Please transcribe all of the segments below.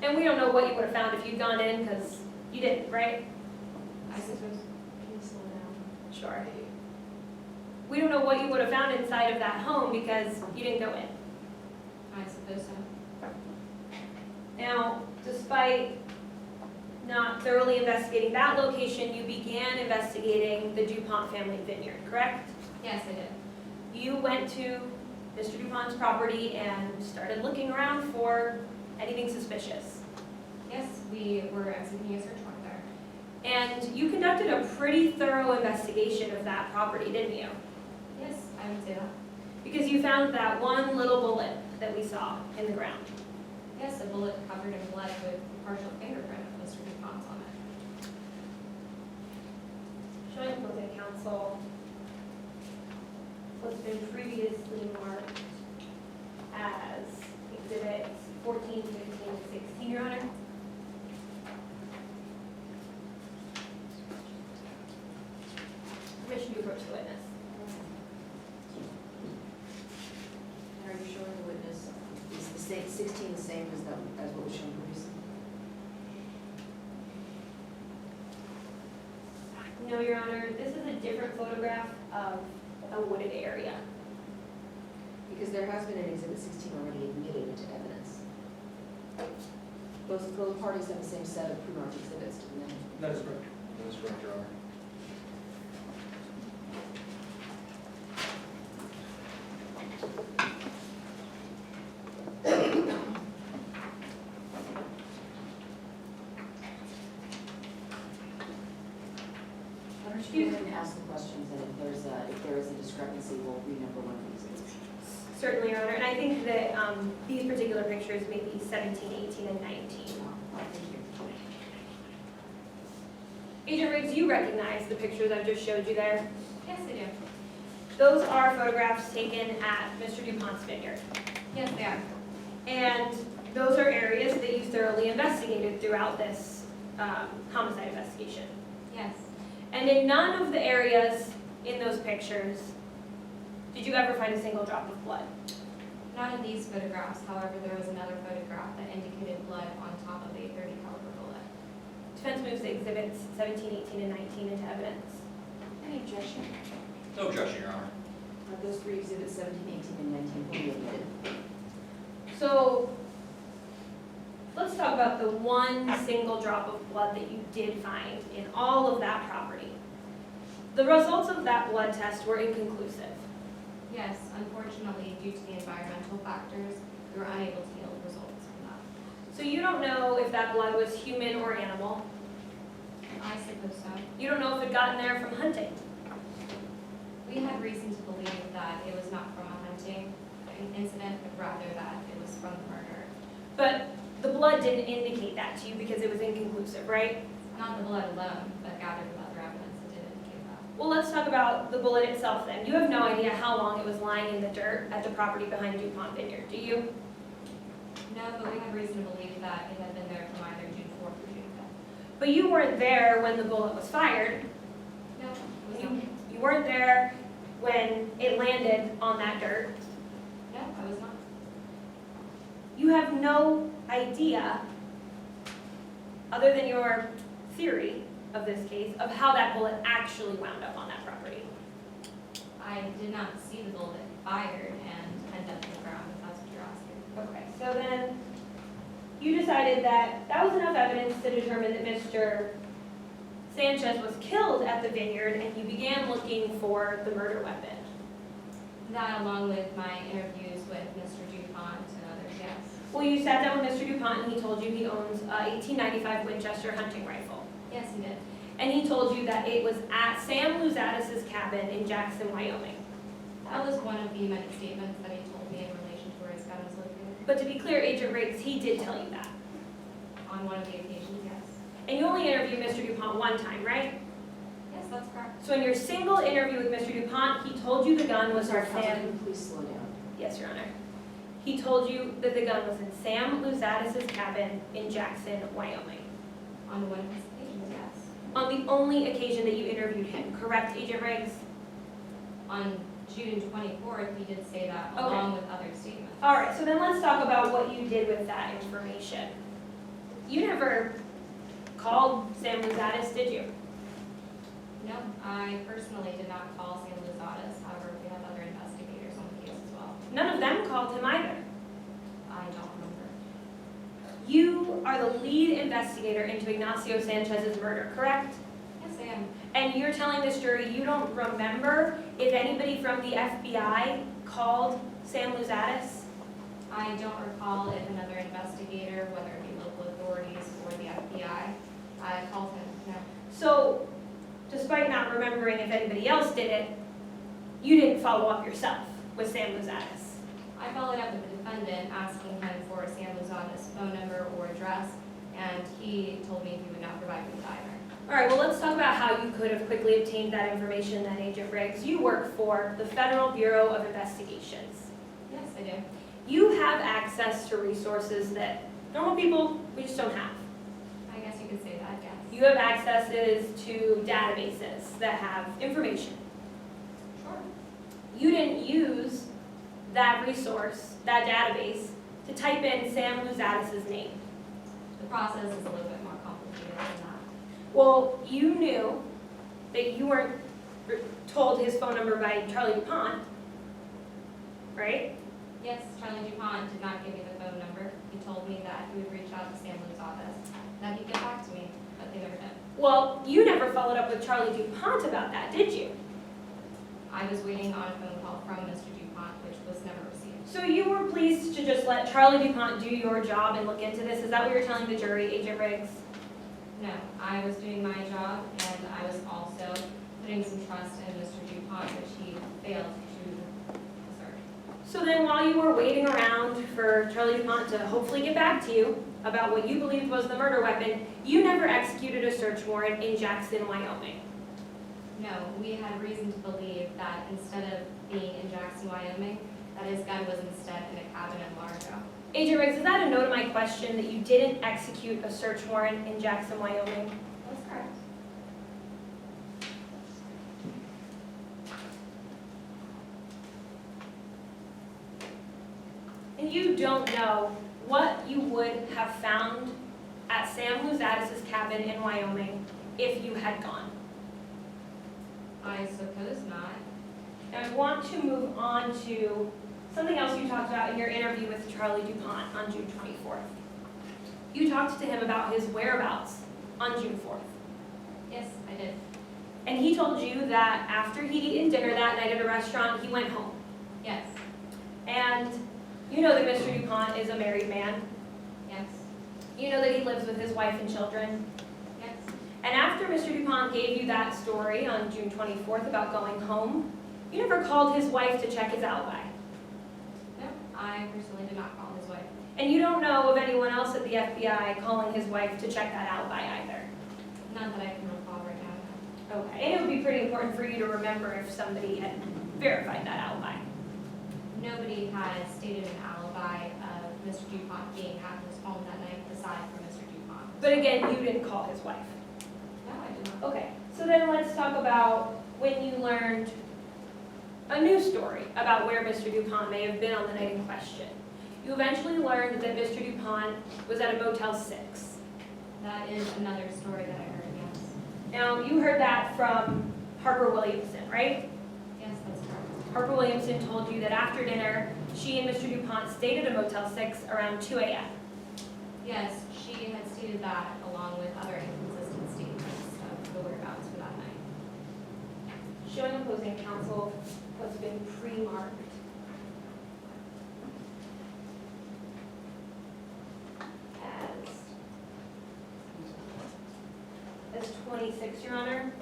And we don't know what you would have found if you'd gone in, because you didn't, right? I suppose, can you slow down? Sure. We don't know what you would have found inside of that home because you didn't go in. I suppose so. Now, despite not thoroughly investigating that location, you began investigating the DuPont family vineyard, correct? Yes, I did. You went to Mr. DuPont's property and started looking around for anything suspicious. Yes, we were executing a search warrant there. And you conducted a pretty thorough investigation of that property, didn't you? Yes, I would say that. Because you found that one little bullet that we saw in the ground. Yes, a bullet covered in blood with a partial fingerprint of Mr. DuPont's on it. Showing opposing counsel what's been previously marked as exhibits 14, 15, and 16, Your Honor. Permission to approach the witness. And are you showing the witness, is the 16 the same as what was shown previously? No, Your Honor, this is a different photograph of a wooded area. Because there has been an exhibit 16 already admitted into evidence. Both parties have the same set of pre-marked exhibits, didn't they? That is correct. That is correct, Your Honor. Why don't you go ahead and ask the questions, and if there is a discrepancy, we'll renumber one of the exhibits. Certainly, Your Honor, and I think that these particular pictures may be 17, 18, and 19. Thank you. Agent Riggs, you recognize the pictures I've just showed you there? Yes, I do. Those are photographs taken at Mr. DuPont's vineyard. Yes, they are. And those are areas that you thoroughly investigated throughout this homicide investigation. Yes. And in none of the areas in those pictures did you ever find a single drop of blood. Not in these photographs, however, there was another photograph that indicated blood on top of a .30 caliber bullet. Defense moves the exhibits 17, 18, and 19 into evidence. Any objection? No objection, Your Honor. Are those three exhibits 17, 18, and 19 fully admitted? So let's talk about the one single drop of blood that you did find in all of that property. The results of that blood test were inconclusive. Yes, unfortunately, due to the environmental factors, we were unable to yield results from that. So you don't know if that blood was human or animal. I suppose so. You don't know if it gotten there from hunting. We had reason to believe that it was not from a hunting incident, but rather that it was from the murder. But the blood didn't indicate that to you because it was inconclusive, right? Not the blood alone, but gathered with other evidence that did indicate that. Well, let's talk about the bullet itself then. You have no idea how long it was lying in the dirt at the property behind DuPont Vineyard, do you? No, but we had reason to believe that it had been there from either June 4th or June 5th. But you weren't there when the bullet was fired. No, it was You, not. you weren't there when it landed on that dirt. No, I was not. You have no idea, other than your theory of this case, of how that bullet actually wound up on that property. I did not see the bullet fired and end up in the ground, if that's what you're asking. Okay, so then you decided that that was enough evidence to determine that Mr. Sanchez was killed at the vineyard, and you began looking for the murder weapon. That, along with my interviews with Mr. DuPont and others, yes. Well, you sat down with Mr. DuPont, and he told you he owns a 1895 Winchester hunting rifle. Yes, he did. And he told you that it was at Sam Luzatis' cabin in Jackson, Wyoming. That was one of the many statements that he told me in relation to where his gun was located. But to be clear, Agent Riggs, he did tell you that. On one of the occasions, yes. And you only interviewed Mr. DuPont one time, right? Yes, that's correct. So in your single interview with Mr. DuPont, he told you the gun was Sorry, from Counsel, Sam. can you please slow down? Yes, Your Honor. He told you that the gun was in Sam Luzatis' cabin in Jackson, Wyoming. On one of his occasions, yes. On the only occasion that you interviewed him, correct, Agent Riggs? On June 24th, he did say that, Okay. along with other statements. All right, so then let's talk about what you did with that information. You never called Sam Luzatis, did you? No, I personally did not call Sam Luzatis, however, we have other investigators on the case as well. None of them called him either. I don't remember. You are the lead investigator into Ignacio Sanchez's murder, correct? Yes, I am. And you're telling this jury you don't remember if anybody from the FBI called Sam Luzatis? I don't recall if another investigator, whether it be local authorities or the FBI, called him, no. So, despite not remembering if anybody else did it, you didn't follow up yourself with Sam Luzatis. I followed up with the defendant, asking him for Sam Luzatis' phone number or address, and he told me he would not provide me with either. All right, well, let's talk about how you could have quickly obtained that information then, Agent Riggs. You work for the Federal Bureau of Investigations. Yes, I do. You have access to resources that normal people, we just don't have. I guess you could say that, yes. You have accesses to databases that have information. Sure. You didn't use that resource, that database, to type in Sam Luzatis' name. The process is a little bit more complicated than that. Well, you knew that you weren't told his phone number by Charlie DuPont, right? Yes, Charlie DuPont did not give me the phone number. He told me that he would reach out to Sam Luzatis, that he'd get back to me, but they never did. Well, you never followed up with Charlie DuPont about that, did you? I was waiting on a phone call from Mr. DuPont, which was never received. So you were pleased to just let Charlie DuPont do your job and look into this? Is that what you're telling the jury, Agent Riggs? No, I was doing my job, and I was also putting some trust in Mr. DuPont, which he failed to assert. So then while you were waiting around for Charlie DuPont to hopefully get back to you about what you believed was the murder weapon, you never executed a search warrant in Jackson, Wyoming. No, we had reason to believe that instead of being in Jackson, Wyoming, that his gun was instead in a cabin in Largo. Agent Riggs, is that a no to my question that you didn't execute a search warrant in Jackson, Wyoming? That's correct. And you don't know what you would have found at Sam Luzatis' cabin in Wyoming if you had gone. I suppose not. Now I want to move on to something else you talked about in your interview with Charlie DuPont on June 24th. You talked to him about his whereabouts on June 4th. Yes, I did. And he told you that after he'd eaten dinner that night at a restaurant, he went home. Yes, And you know that Mr. DuPont is a married man. yes, You know that he lives with his wife and children. yes. And after Mr. DuPont gave you that story on June 24th about going home, you never called his wife to check his alibi. No, I personally did not call his wife. And you don't know of anyone else at the FBI calling his wife to check that alibi either. Not that I can recall right now, no. Okay. And it would be pretty important for you to remember if somebody had verified that alibi. Nobody had stated an alibi of Mr. DuPont being at his home that night aside from Mr. DuPont. But again, you didn't call his wife. No, I did not. Okay, so then let's talk about when you learned a new story about where Mr. DuPont may have been on the night in question. You eventually learned that Mr. DuPont was at a Motel 6. That is another story that I heard, yes. Now, you heard that from Harper Williamson, right? Yes, that's correct. Harper Williamson told you that after dinner, she and Mr. DuPont stayed at a Motel 6 around 2 a.m. Yes, she had stated that along with other inconsistent statements of the whereabouts for that night. Showing opposing counsel what's been pre-marked. As 26, Your Honor.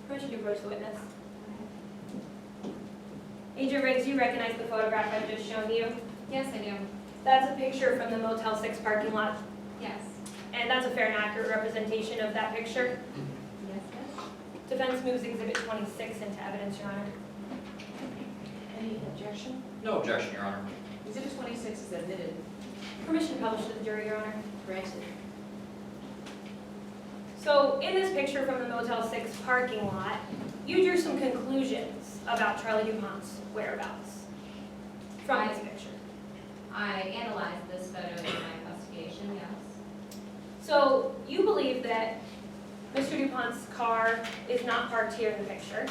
Permission to approach the witness. Agent Riggs, you recognize the photograph I've just shown you? Yes, I do. That's a picture from the Motel 6 parking lot, Yes. and that's a fair and accurate representation of that picture. Yes, yes. Defense moves Exhibit 26 into evidence, Your Honor. Any objection? No objection, Your Honor. Exhibit 26 is admitted. Permission to publish to the jury, Your Honor. Granted. So in this picture from the Motel 6 parking lot, you drew some conclusions about Charlie DuPont's whereabouts from this picture. I analyzed this photo in my investigation, yes. So you believe that Mr. DuPont's car is not parked here in the picture,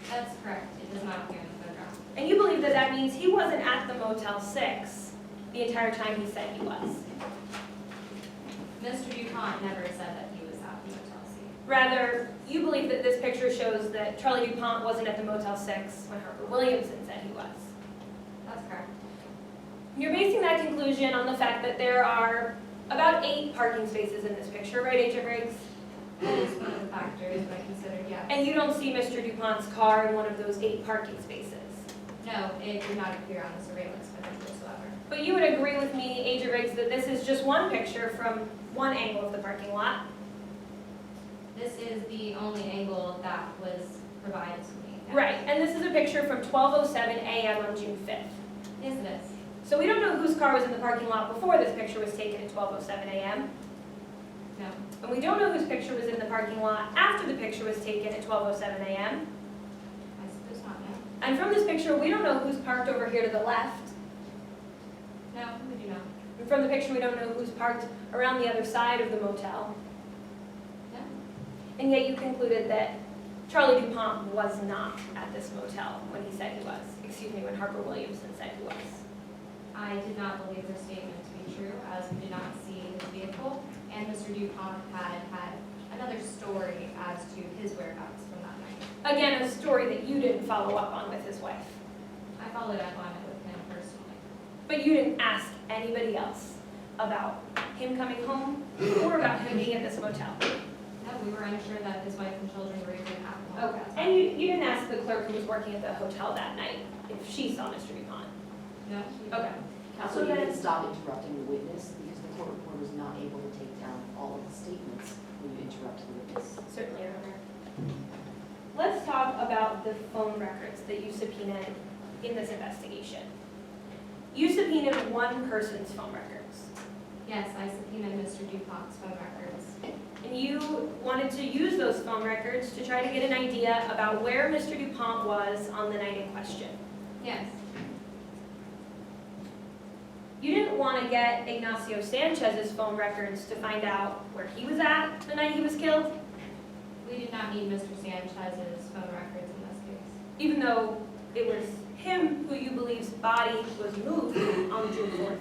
That's correct, it does not appear in the photograph. and you believe that that means he wasn't at the Motel 6 the entire time he said he was. Mr. DuPont never said that he was at the Motel 6. Rather, you believe that this picture shows that Charlie DuPont wasn't at the Motel 6 when Harper Williamson said he was. That's correct. You're basing that conclusion on the fact that there are about 8 parking spaces in this picture, right, Agent Riggs? That is one of the factors that I considered, yes. And you don't see Mr. DuPont's car in one of those 8 parking spaces. No, it did not appear on the surveillance footage whatsoever. But you would agree with me, Agent Riggs, that this is just one picture from one angle of the parking lot. This is the only angle that was provided to me. yes. Right, and this is a picture from 12:07 a.m. on June 5th. Yes, it is. So we don't know whose car was in the parking lot before this picture was taken at 12:07 a.m. No, And we don't know whose picture was in the parking lot after the picture was taken at 12:07 a.m. I suppose not, no. And from this picture, we don't know who's parked over here to the left. No, we do not. And from the picture, we don't know who's parked around the other side of the motel. No, And yet you concluded that Charlie DuPont was not at this motel when he said he was. Excuse me, when Harper Williamson said he was. I did not believe her statement to be true, as we did not see his vehicle, and Mr. DuPont had another story as to his whereabouts from that night. Again, a story that you didn't follow up on with his wife. I followed up on it with him personally. But you didn't ask anybody else about him coming home or about him being at this motel. No, we were unsure that his wife and children were even at the home. Okay. And you didn't ask the clerk who was working at the hotel that night if she saw Mr. DuPont. No, she did Okay. Counsel, So you then- can stop interrupting the witness because the court reporter is not able to take down all of the statements when you interrupt the witness. Certainly, Your Honor. Let's talk about the phone records that you subpoenaed in this investigation. You subpoenaed one person's phone records, Yes, I subpoenaed Mr. DuPont's phone records. and you wanted to use those phone records to try to get an idea about where Mr. DuPont was on the night in question. Yes, You didn't want to get Ignacio Sanchez's phone records to find out where he was at the night he was killed, we did not need Mr. Sanchez's phone records in this case. even though it was him who you believe's body was moved on June 4th.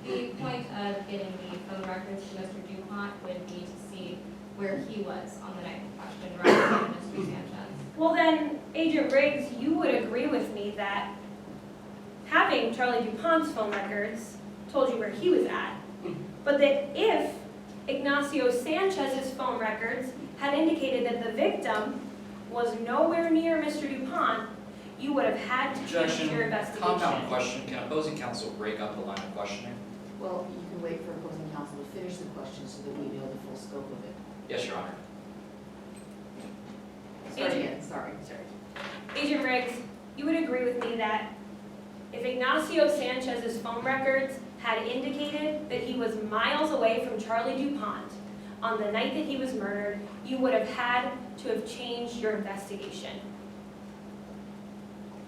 The point of getting the phone records to Mr. DuPont would be to see where he was on the night in question rather than Mr. Sanchez. Well then, Agent Riggs, you would agree with me that having Charlie DuPont's phone records told you where he was at, but that if Ignacio Sanchez's phone records had indicated that the victim was nowhere near Mr. DuPont, you would have had to change Objection. your investigation. Compound question, can opposing counsel break up the line of questioning? Well, you can wait for opposing counsel to finish the question so that we know the full scope of it. Yes, Your Honor. Start Agent- again, sorry. Agent Riggs, you would agree with me that if Ignacio Sanchez's phone records had indicated that he was miles away from Charlie DuPont on the night that he was murdered, you would have had to have changed your investigation.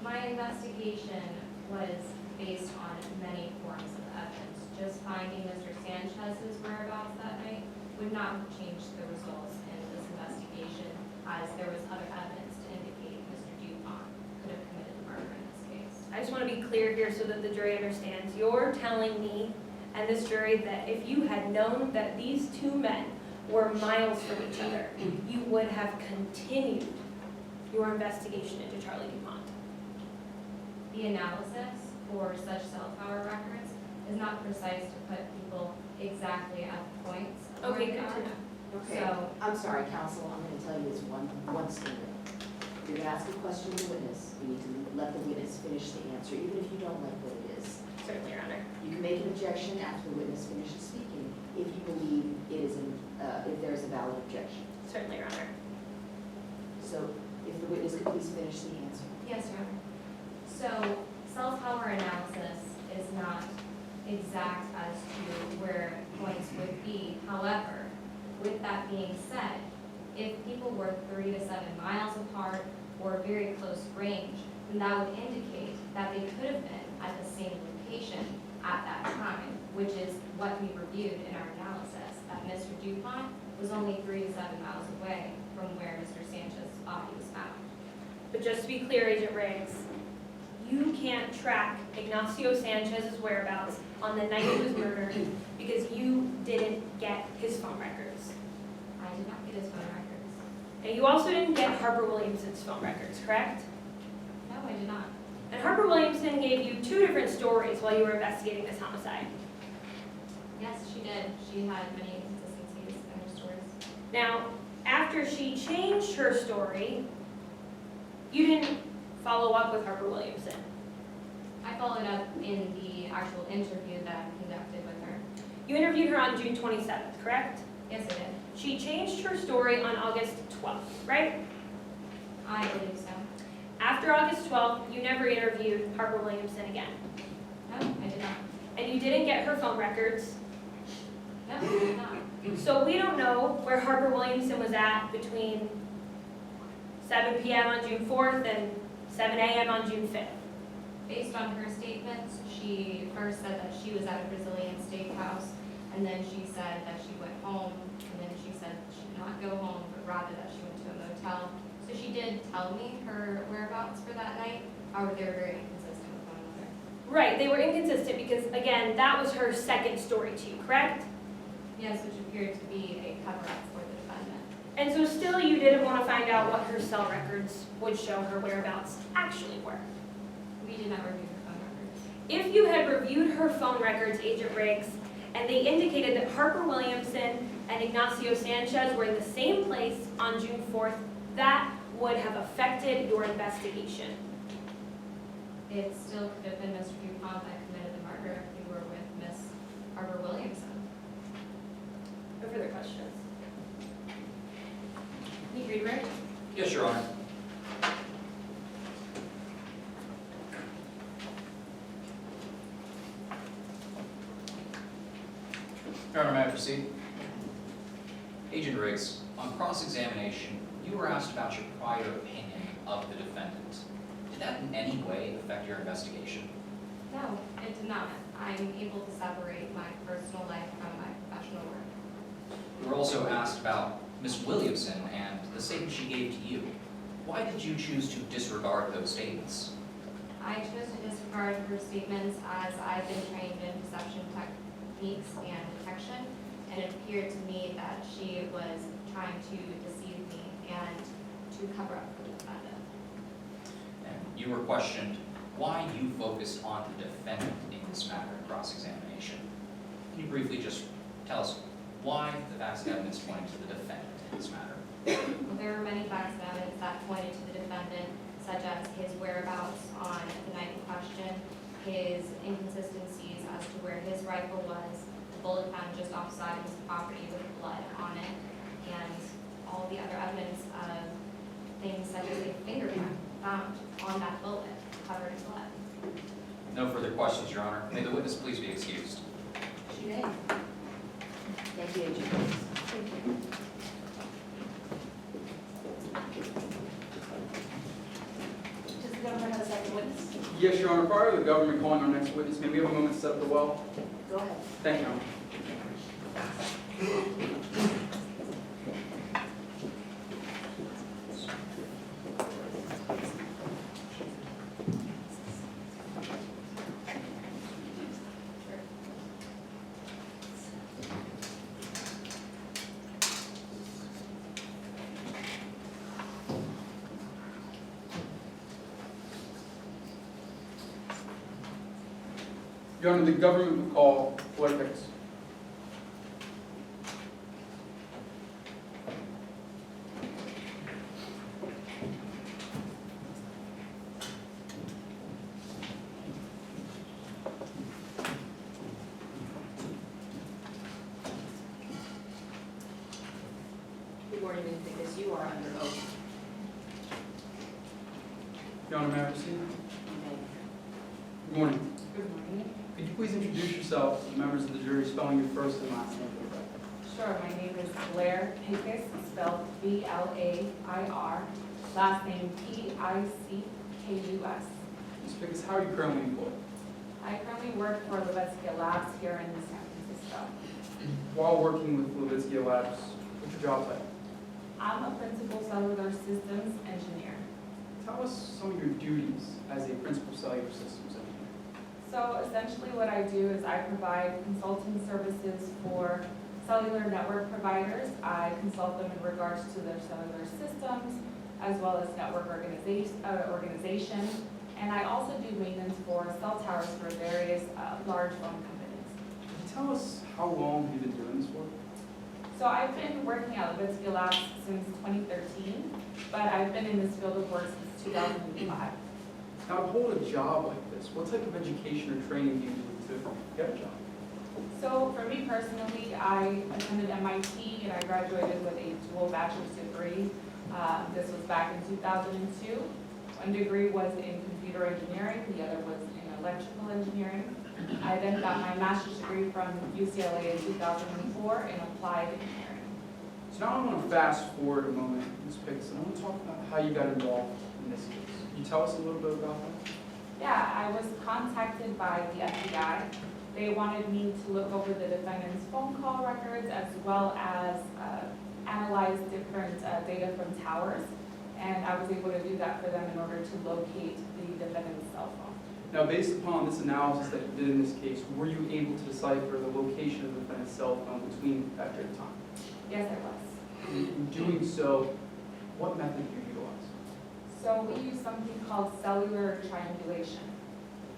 My investigation was based on many forms of evidence. Just finding Mr. Sanchez's whereabouts that night would not have changed the results in this investigation, as there was other evidence to indicate Mr. DuPont could have committed the murder in this case. I just want to be clear here so that the jury understands. You're telling me and this jury that if you had known that these two men were miles from each other, you would have continued your investigation into Charlie DuPont. The analysis for such cell tower records is not precise to put people exactly at the points of where Okay, they good are. to know. Okay, So, I'm sorry, counsel, I'm gonna tell you this one statement. You're gonna ask a question to the witness, you need to let the witness finish the answer, even if you don't like what it is. Certainly, Your Honor. You can make an objection after the witness finishes speaking, if you believe it is, if there is a valid objection. Certainly, Your Honor. So, if the witness could please finish the answer. yes, Your Honor. So, cell tower analysis is not exact as to where points would be. However, with that being said, if people were 3 to 7 miles apart or very close range, then that would indicate that they could have been at the same location at that time, which is what we reviewed in our analysis, that Mr. Dupont was only 3 to 7 miles away from where Mr. Sanchez's body was found. But just to be clear, Agent Riggs, you can't track Ignacio Sanchez's whereabouts on the night he was murdered because you didn't get his phone records. I did not get his phone records. And you also didn't get Harper Williamson's phone records, correct? No, I did not. And Harper Williamson gave you 2 different stories while you were investigating this homicide. Yes, she did. She had many inconsistencies in her stories. Now, after she changed her story, you didn't follow up with Harper Williamson. I followed up in the actual interview that I conducted with her. You interviewed her on June 27th, correct? Yes, I did. She changed her story on August 12th, right? I believe so. After August 12th, you never interviewed Harper Williamson again. No, I did not. And you didn't get her phone records. No, I did not. So we don't know where Harper Williamson was at between 7 p.m. on June 4th and 7 a.m. on June 5th. Based on her statements, she first said that she was at a Brazilian steakhouse, and then she said that she went home, and then she said she did not go home, but rather that she went to a motel. So she did tell me her whereabouts for that night. However, they were very inconsistent with one another. Right, they were inconsistent because, again, that was her second story to you, correct? Yes, which appeared to be a cover-up for the defendant. And so still you didn't want to find out what her cell records would show her whereabouts actually were. We did not review her phone records. If you had reviewed her phone records, Agent Riggs, and they indicated that Harper Williamson and Ignacio Sanchez were in the same place on June 4th, that would have affected your investigation. It still could have been Mr. Dupont that committed the murder if we were with Miss Harper Williamson. No further questions? You agreed, Rick? Yes, Your Honor. Your Honor, may I proceed? Agent Riggs, on cross-examination, you were asked about your prior opinion of the defendant. Did that in any way affect your investigation? No, it did not. I'm able to separate my personal life from my professional work. You were also asked about Miss Williamson and the statement she gave to you. Why did you choose to disregard those statements? I chose to disregard her statements as I've been trained in deception techniques and detection, and it appeared to me that she was trying to deceive me and to cover up for the defendant. And you were questioned why you focused on the defendant in this matter of cross-examination. Can you briefly just tell us why the facts and evidence pointing to the defendant in this matter? Well, there were many facts and evidence that pointed to the defendant, such as his whereabouts on the night in question, his inconsistencies as to where his rifle was, the bullet found just offside his property with blood on it, and all the other evidence of things such as a fingerprint found on that bullet covered in blood. No further questions, Your Honor. May the witness please be excused. She may. Thank you, Agent Riggs. Does the government have a second witness? Yes, Your Honor. Prior to the government calling our next witness, may we have a moment to set up the well? Go ahead. Thank you, Your Honor. Your Honor, the government will call Floyd Hicks. Good morning, Ms. Vickers. You are under oath. Your Honor, may I proceed? Okay. Good morning. Good morning. Could you please introduce yourself to the members of the jury, spelling your first and last name for the record? Sure, my name is Blair Pickus, spelled B-L-A-I-R, last name P-I-C-K-U-S. Ms. Pickus, how are you currently employed? I currently work for Levetsky Labs here in San Francisco. While working with Levitsky Labs, what's your job title? I'm a principal cellular systems engineer. Tell us some of your duties as a principal cellular systems engineer. So essentially what I do is I provide consulting services for cellular network providers. I consult them in regards to their cellular systems, as well as network organization. And I also do maintenance for cell towers for various large phone companies. Can you tell us how long you've been doing this work? So I've been working at Levitsky Labs since 2013, but I've been in this field of work since 2005. Now, to hold a job like this, what type of education or training do you need to get a job? So for me personally, I attended MIT and I graduated with a dual bachelor's degree. This was back in 2002. One degree was in computer engineering, the other was in electrical engineering. I then got my master's degree from UCLA in 2004 in applied engineering. So now I want to fast forward a moment, Ms. Picks, and I want to talk about how you got involved in this case. Can you tell us a little bit about that? Yeah, I was contacted by the FBI. They wanted me to look over the defendant's phone call records as well as analyze different data from towers. And I was able to do that for them in order to locate the defendant's cell phone. Now, based upon this analysis that you did in this case, were you able to decipher the location of the defendant's cell phone between that period of time? Yes, I was. In doing so, what method did you utilize? So we use something called cellular triangulation.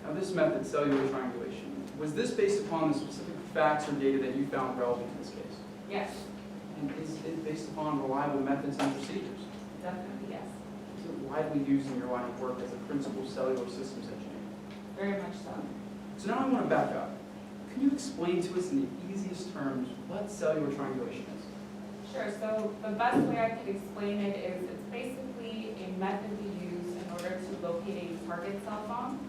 Now, this method, cellular triangulation, was this based upon the specific facts or data that you found relevant in this case? Yes, And is it based upon reliable methods and procedures? definitely yes. Is it widely used in your line of work as a principal cellular systems engineer? Very much so. So now I want to back up. Can you explain to us in the easiest terms what cellular triangulation is? Sure, so the best way I could explain it is it's basically a method we use in order to locate a target cell phone.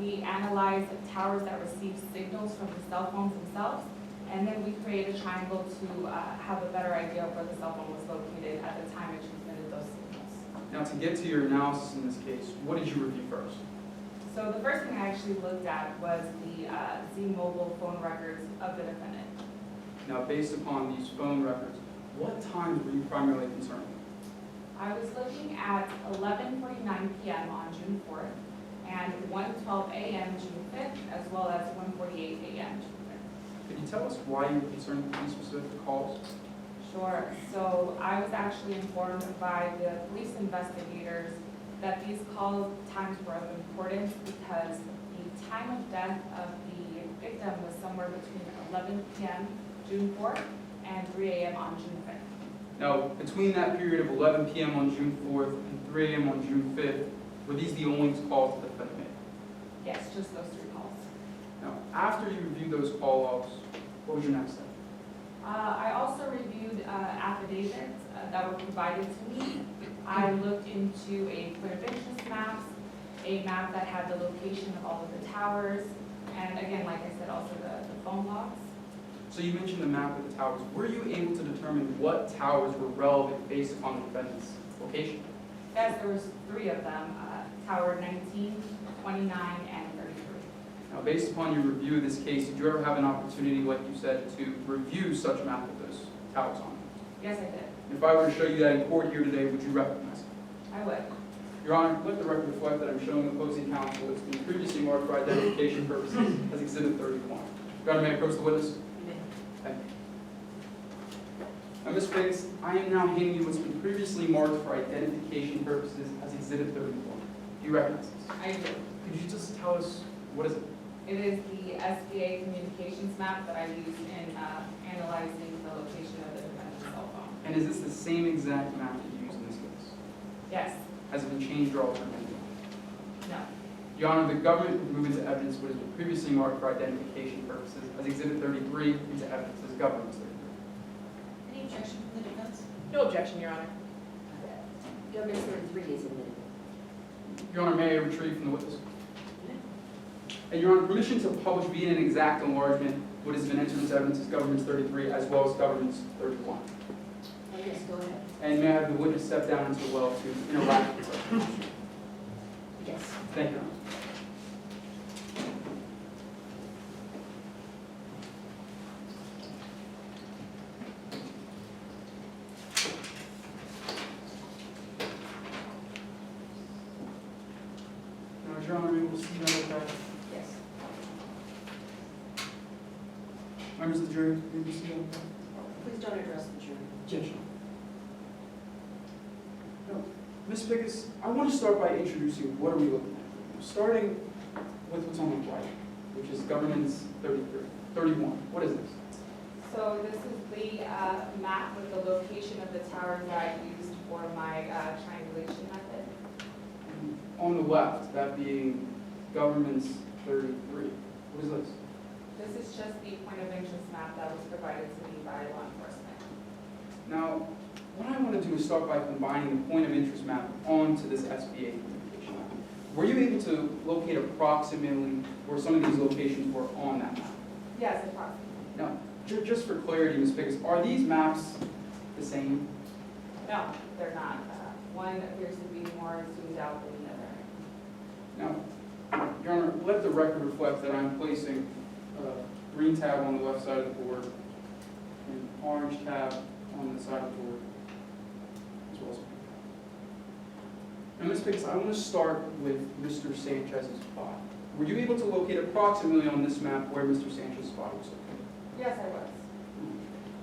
We analyze towers that receive signals from the cell phones themselves, and then we create a triangle to have a better idea of where the cell phone was located at the time it transmitted those signals. Now, to get to your analysis in this case, what did you review first? So the first thing I actually looked at was the Z-Mobile phone records of the defendant. Now, based upon these phone records, what times were you primarily concerned with? I was looking at 11:49 p.m. on June 4th and 1:12 a.m. June 5th, as well as 1:48 a.m. June 5th. Could you tell us why you were concerned with these specific calls? Sure. So I was actually informed by the police investigators that these call times were of importance because the time of death of the victim was somewhere between 11 p.m. June 4th and 3 a.m. on June 5th. Now, between that period of 11 p.m. on June 4th and 3 a.m. on June 5th, were these the only calls that the defendant made? Yes, just those 3 calls. Now, after you reviewed those call logs, what was your next step? I also reviewed affidavits that were provided to me. I looked into a clear of interest maps, a map that had the location of all of the towers, and again, like I said, also the phone logs. So you mentioned the map of the towers. Were you able to determine what towers were relevant based upon the defendant's location? Yes, there was 3 of them, Tower 19, 29, and 33. Now, based upon your review of this case, did you ever have an opportunity, like you said, to review such a map with those towers on it? Yes, I did. If I were to show you that in court here today, would you recognize it? I would. Your Honor, let the record reflect that I'm showing opposing counsel it's been previously marked for identification purposes as Exhibit 31. Your Honor, may I approach the witness? Thank you. Now, Ms. Biggs, I am now handing you what's been previously marked for identification purposes as Exhibit 31. Do you recognize this? I do. Could you just tell us, what is it? It is the SBA communications map that I used in analyzing the location of the defendant's cell phone. And is this the same exact map that you used in this case? Yes. Has it been changed or altered? No. Your Honor, the government would move into evidence what has been previously marked for identification purposes as Exhibit 33 into evidence as government's 33. Any objection from the defense? No objection, Your Honor. Government 33 is admitted. Your Honor, may I retrieve from the witness? And Your Honor, permission to publish via an exact enlargement what has been entered into evidence as government's 33 as well as government's 31. Oh, yes, go ahead. And may I have the witness step down into the well to interact with the Yes. Thank you, Your receive and identify? Yes. Members of the jury, may we receive and identify? Please don't address the jury. Objection. No. Ms. Pickus, I want to start by introducing what are we looking at. Starting with what's on the right, which is governance 31. What is this? So this is the map with the location of the towers that I used for my triangulation method. And on the left, that being governance 33. What is this? This is just the point of interest map that was provided to me by law enforcement. Now, what I want to do is start by combining the point of interest map onto this SBA communication map. Were you able to locate approximately where some of these locations were on that map? Yes, approximately. Now, just for clarity, Ms. Pickus, are these maps the same? No, they're not. One appears to be more zoomed out than the other. Now, Your Honor, let the record reflect that I'm placing a green tab on the left side of the board and orange tab on the side of the board, as well as a pink tab. Now, Ms. Pickus, I want to start with Mr. Sanchez's spot. Were you able to locate approximately on this map where Mr. Sanchez's spot was located? Yes, I was.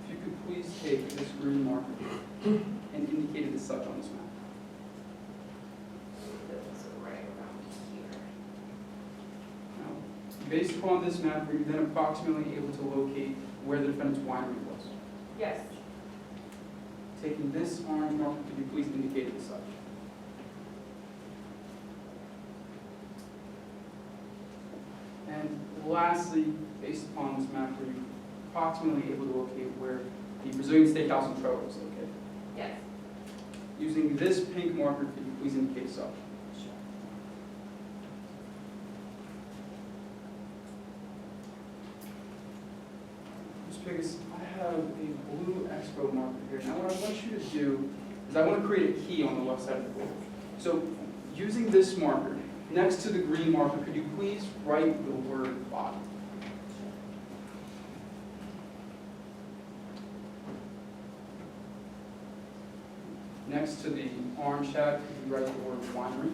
If you could please take this green marker and indicate it as such on this map. This is right around here. Now, based upon this map, were you then approximately able to locate where the defendant's winery was? Yes. Taking this orange marker, could you please indicate it as such? And lastly, based upon this map, were you approximately able to locate where the Brazilian Steakhouse in Trevor was located? Yes. Using this pink marker, could you please indicate as such? Ms. Pickus, I have a blue Expo marker here. Now what I want you to do is I want to create a key on the left side of the board. So using this marker, next to the green marker, could you please write the word body? Next to the orange tab, could you write the word winery?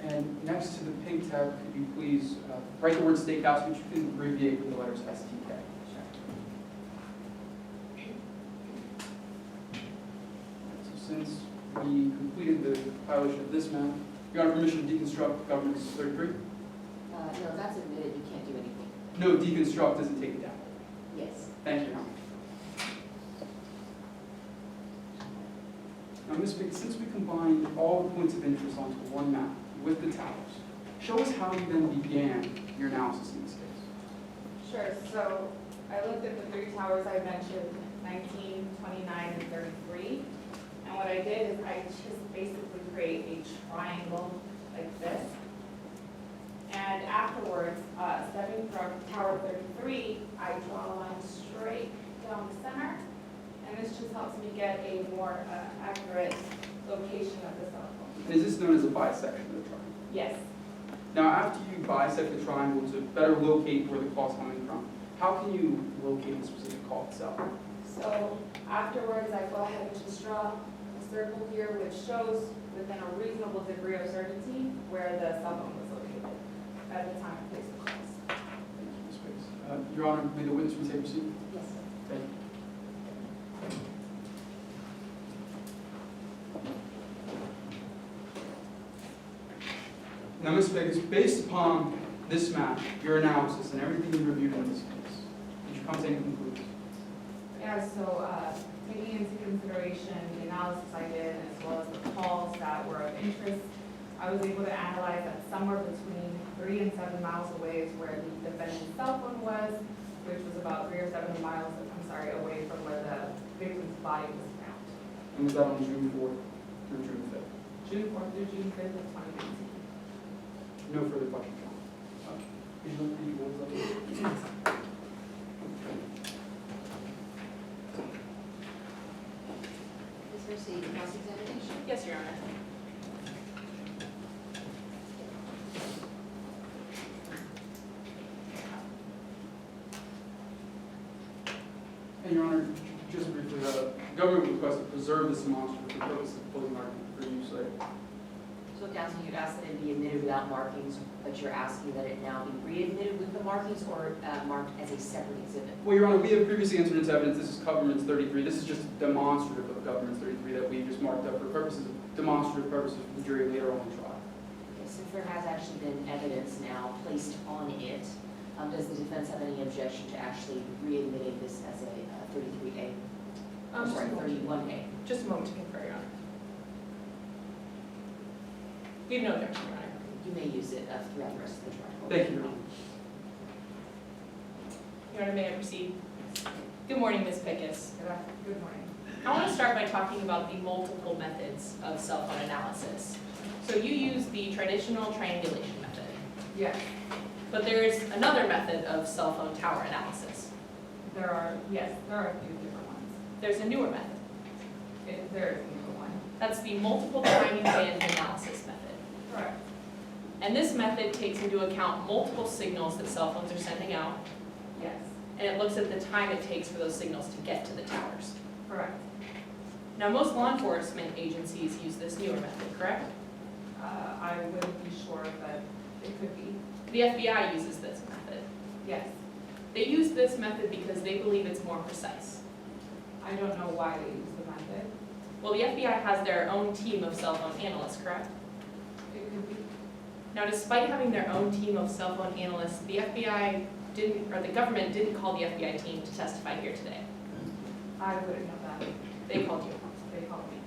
And next to the pink tab, could you please write the word steakhouse, which you can abbreviate with the letters STK. So since we completed the compilation of this map, you have permission to deconstruct governance 33? No, that's admitted, you can't do anything. No, deconstruct doesn't take it down. Yes. Thank you, Your Honor. Now, Ms. Pick, since we combined all the points of interest onto one map with the towers, show us how you then began your analysis in this case. Sure. So I looked at the three towers I mentioned, 19, 29, and 33. And what I did is I just basically create a triangle like this. And afterwards, stepping from Tower 33, I draw a line straight down the center. And this just helps me get a more accurate location of the cell phone. And is this known as a bisection of the triangle? Yes. Now, after you bisect the triangle to better locate where the call is coming from, how can you locate the specific call itself? So afterwards, I go ahead and just draw a circle here, which shows within a reasonable degree of certainty where the cell phone was located at the time of place of calls. Thank you, Ms. Biggs. Your Honor, may the witness please take your seat? Yes, sir. Thank you. Now, Ms. Biggs, based upon this map, your analysis, and everything you reviewed in this case, did you come to any conclusions? Yeah, so taking into consideration the analysis I did as well as the calls that were of interest, I was able to analyze that somewhere between 3 and 7 miles away is where the defendant's cell phone was, which was about 3 or 7 miles, away from where the victim's body was found. And was that on June 4th through June 5th? June 4th through June 5th of 2019. No further questions, Your Honor. Could you look at the boards up? Please proceed to cross-examination. Yes, Your Honor. And Your Honor, just briefly, the government requests to preserve this monster for the purpose of closing argument for use later. So counsel, you'd ask that it be admitted without markings, but you're asking that it now be readmitted with the markings or marked as a separate exhibit? Well, Your Honor, we have previously entered into evidence, this is government's 33, this is just demonstrative of government's 33 that we just marked up for purposes of, demonstrative purposes for the jury later on in trial. Okay, since there has actually been evidence now placed on it, does the defense have any objection to actually readmitting this as a 33A? I'm sorry, 31A. Just a moment to confer, Your Honor. We have no objection, Your Honor. You may use it throughout the rest of the trial. Thank you, Your Honor. Your Honor, may I proceed? Good morning, Ms. Pickus. Good morning. I want to start by talking about the multiple methods of cell phone analysis. So you use the traditional triangulation method, Yes, but there is another method of cell phone tower analysis. there are a few different ones. There's a newer method. There is a one. That's the multiple timing band analysis method. Correct. And this method takes into account multiple signals that cell phones are sending out, Yes, and it looks at the time it takes for those signals to get to the towers. correct. Now, most law enforcement agencies use this newer method, correct? I wouldn't be sure, but it could be. The FBI uses this method. Yes. They use this method because they believe it's more precise. I don't know why they use the method. Well, the FBI has their own team of cell phone analysts, correct? It could be. Now, despite having their own team of cell phone analysts, the FBI didn't, or the government didn't call the FBI team to testify here today. I wouldn't know that. They called you. They called me.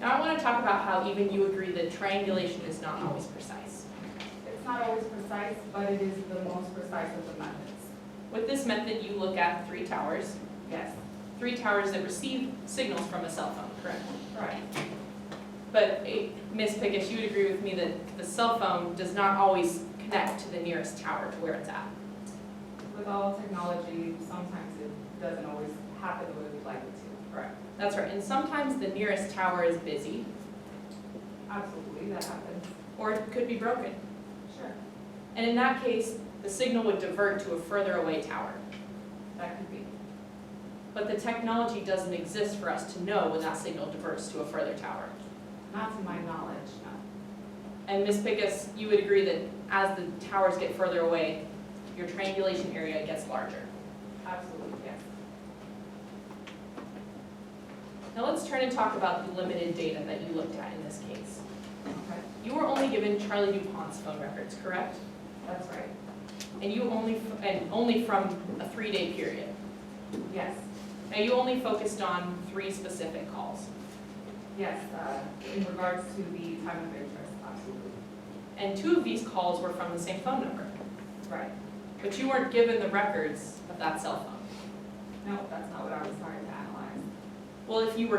Now, I want to talk about how even you agree that triangulation is not always precise. It's not always precise, but it is the most precise of the methods. With this method, you look at 3 towers, Yes, 3 towers that receive signals from a cell phone, correct? correct. But Ms. Pickus, you would agree with me that the cell phone does not always connect to the nearest tower to where it's at. With all technology, sometimes it doesn't always happen the way we'd like it to. Correct. That's right, and sometimes the nearest tower is busy, Absolutely, that happens. or it could be broken. Sure, And in that case, the signal would divert to a further away tower. that could be. But the technology doesn't exist for us to know when that signal diverts to a further tower. Not to my knowledge, no. And Ms. Pickus, you would agree that as the towers get further away, your triangulation area gets larger. Absolutely, yes. Now let's turn and talk about the limited data that you looked at in this case. Okay, You were only given Charlie DuPont's phone records, correct? that's right. And you only from a 3-day period. Yes, Now you only focused on 3 specific calls. yes, in regards to the time of interest, absolutely. And 2 of these calls were from the same phone number. Right. But you weren't given the records of that cell phone. No, that's not what I was trying to analyze. Well, if you were